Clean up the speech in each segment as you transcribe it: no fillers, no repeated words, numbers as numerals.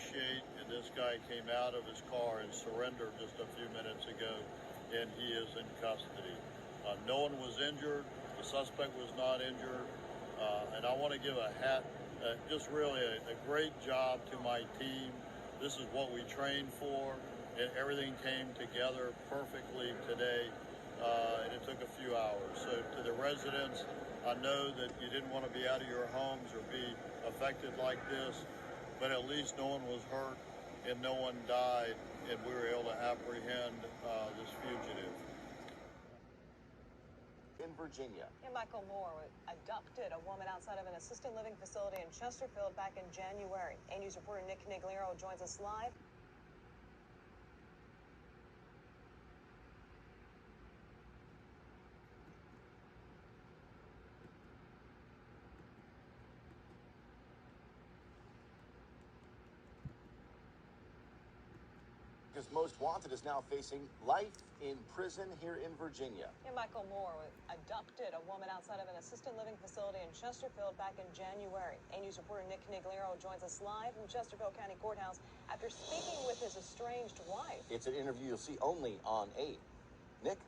appreciate, and this guy came out of his car and surrendered just a few minutes ago, and he is in custody. No one was injured. The suspect was not injured. And I want to give a hat, just really a great job to my team. This is what we trained for, and everything came together perfectly today, and it took a few hours. So to the residents, I know that you didn't want to be out of your homes or be affected like this, but at least no one was hurt and no one died, and we were able to apprehend this fugitive. In Virginia. And Michael Moore abducted a woman outside of an assisted living facility in Chesterfield back in January. A News reporter Nick Conigliaro joins us live. His most wanted is now facing life in prison here in Virginia. And Michael Moore abducted a woman outside of an assisted living facility in Chesterfield back in January. A News reporter Nick Conigliaro joins us live from Chesterfield County Courthouse after speaking with his estranged wife. It's an interview you'll see only on 8. Nick?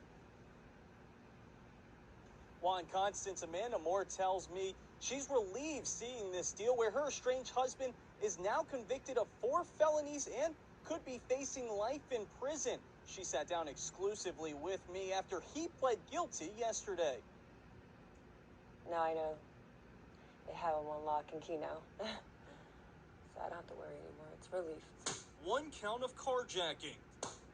Juan Constance, Amanda Moore tells me she's relieved seeing this deal where her estranged husband is now convicted of 4 felonies and could be facing life in prison. She sat down exclusively with me after he pled guilty yesterday. Now I know they have him on lock and key now. So I don't have to worry anymore. It's relief. 1 count of carjacking,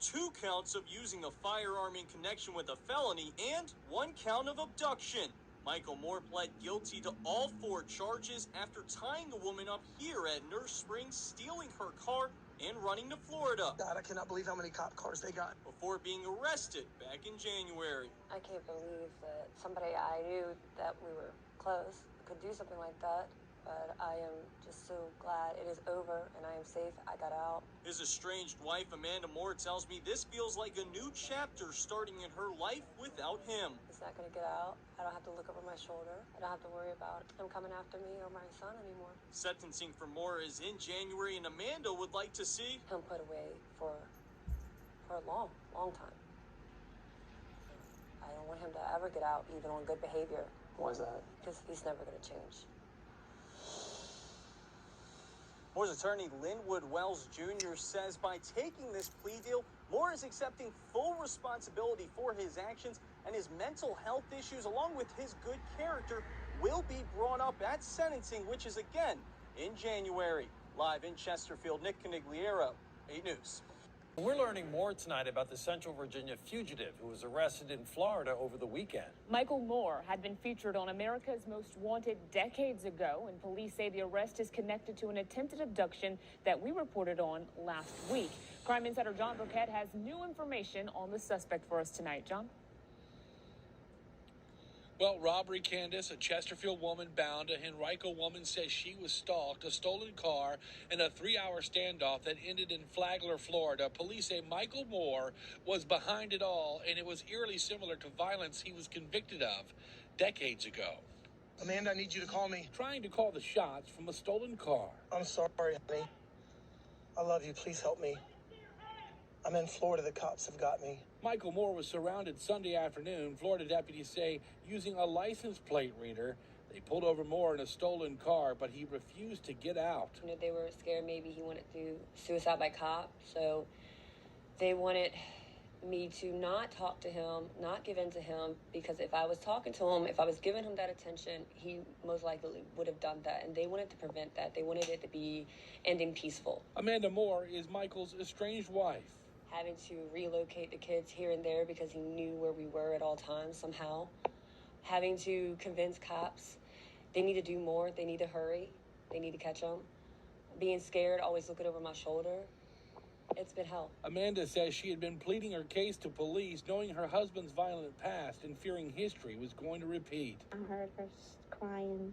2 counts of using a firearm in connection with a felony, and 1 count of abduction. Michael Moore pled guilty to all 4 charges after tying a woman up here at Nurse Springs, stealing her car, and running to Florida. God, I cannot believe how many cop cars they got. Before being arrested back in January. I can't believe that somebody I knew that we were close could do something like that. But I am just so glad it is over and I am safe. I got out. His estranged wife, Amanda Moore, tells me this feels like a new chapter starting in her life without him. He's not going to get out. I don't have to look over my shoulder. I don't have to worry about him coming after me or my son anymore. Sentencing for Moore is in January, and Amanda would like to see him put away for a long, long time. I don't want him to ever get out, even on good behavior. Why is that? Because he's never going to change. Moore's attorney Linwood Wells Jr. says by taking this plea deal, Moore is accepting full responsibility for his actions, and his mental health issues, along with his good character, will be brought up at sentencing, which is again in January. Live in Chesterfield, Nick Conigliaro, 8 News. We're learning more tonight about the Central Virginia fugitive who was arrested in Florida over the weekend. Michael Moore had been featured on America's Most Wanted decades ago, and police say the arrest is connected to an attempted abduction that we reported on last week. Crime Insider John Burkett has new information on the suspect for us tonight. John? Well, robbery, Candace. A Chesterfield woman bound a Henrico woman says she was stalked, a stolen car, and a 3-hour standoff that ended in Flagler, Florida. Police say Michael Moore was behind it all, and it was eerily similar to violence he was convicted of decades ago. Amanda, I need you to call me. Trying to call the shots from a stolen car. I'm sorry, honey. I love you. Please help me. I'm in Florida. The cops have got me. Michael Moore was surrounded Sunday afternoon, Florida deputies say, using a license plate reader. They pulled over Moore in a stolen car, but he refused to get out. You know, they were scared maybe he wanted to do suicide by cop, so they wanted me to not talk to him, not give in to him, because if I was talking to him, if I was giving him that attention, he most likely would have done that, and they wanted to prevent that. They wanted it to be ending peaceful. Amanda Moore is Michael's estranged wife. Having to relocate the kids here and there because he knew where we were at all times somehow. Having to convince cops they need to do more, they need to hurry, they need to catch them. Being scared, always looking over my shoulder. It's been hell. Amanda says she had been pleading her case to police, knowing her husband's violent past and fearing history was going to repeat. I heard her crying,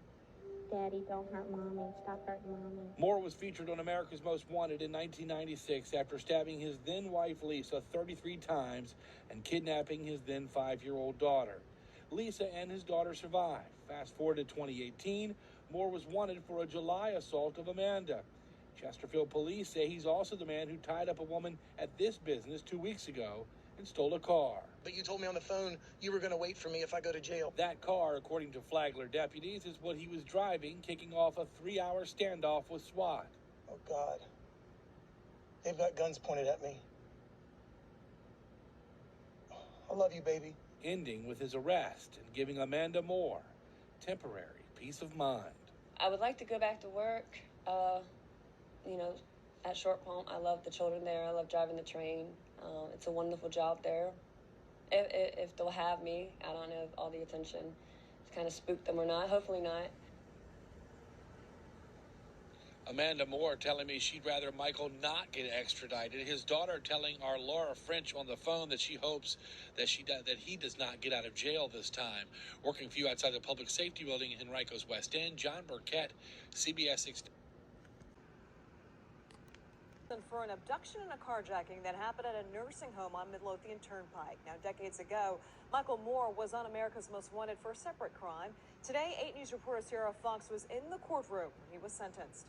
"Daddy, don't hurt Mommy. Stop hurting Mommy." Moore was featured on America's Most Wanted in 1996 after stabbing his then-wife Lisa 33 times and kidnapping his then 5-year-old daughter. Lisa and his daughter survived. Fast forward to 2018, Moore was wanted for a July assault of Amanda. Chesterfield police say he's also the man who tied up a woman at this business 2 weeks ago and stole a car. But you told me on the phone you were going to wait for me if I go to jail. That car, according to Flagler deputies, is what he was driving, kicking off a 3-hour standoff with SWAT. Oh, God. They've got guns pointed at me. I love you, baby. Ending with his arrest and giving Amanda Moore temporary peace of mind. I would like to go back to work, at Short Palm. I love the children there. I love driving the train. It's a wonderful job there. If they'll have me, I don't know if all the attention has kind of spooked them or not. Hopefully not. Amanda Moore telling me she'd rather Michael not get extradited. His daughter telling our Laura French on the phone that she hopes that he does not get out of jail this time. Working for you outside the public safety building in Henrico's West End, John Burkett, CBS 6. For an abduction and a carjacking that happened at a nursing home on Midlothian Turnpike. Now, decades ago, Michael Moore was on America's Most Wanted for a separate crime. Today, 8 News reporter Sierra Fox was in the courtroom when he was sentenced.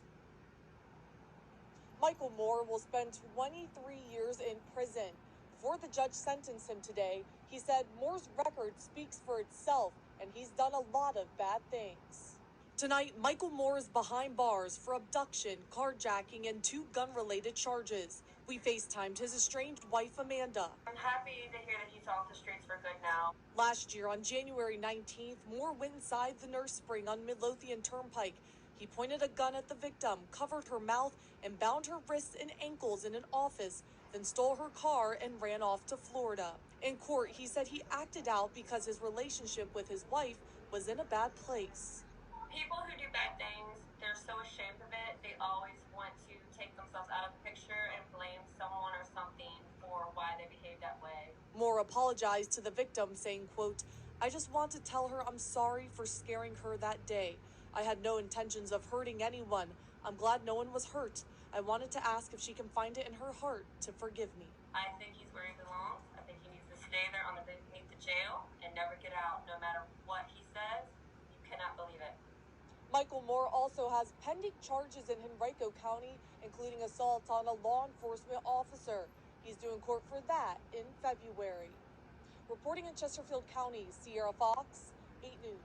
Michael Moore will spend 23 years in prison. Before the judge sentenced him today, he said Moore's record speaks for itself, and he's done a lot of bad things. Tonight, Michael Moore is behind bars for abduction, carjacking, and 2 gun-related charges. We FaceTimed his estranged wife, Amanda. I'm happy to hear that he's off the streets for good now. Last year, on January 19th, Moore went inside the nurse spring on Midlothian Turnpike. He pointed a gun at the victim, covered her mouth, and bound her wrists and ankles in an office, then stole her car and ran off to Florida. In court, he said he acted out because his relationship with his wife was in a bad place. People who do bad things, they're so ashamed of it, they always want to take themselves out of the picture and blame someone or something for why they behave that way. Moore apologized to the victim, saying, quote, "I just want to tell her I'm sorry for scaring her that day. I had no intentions of hurting anyone. I'm glad no one was hurt. I wanted to ask if she can find it in her heart to forgive me." I think he's where he belongs. I think he needs to stay there underneath the jail and never get out, no matter what he says. You cannot believe it. Michael Moore also has pending charges in Henrico County, including assault on a law enforcement officer. He's due in court for that in February. Reporting in Chesterfield County, Sierra Fox, 8 News.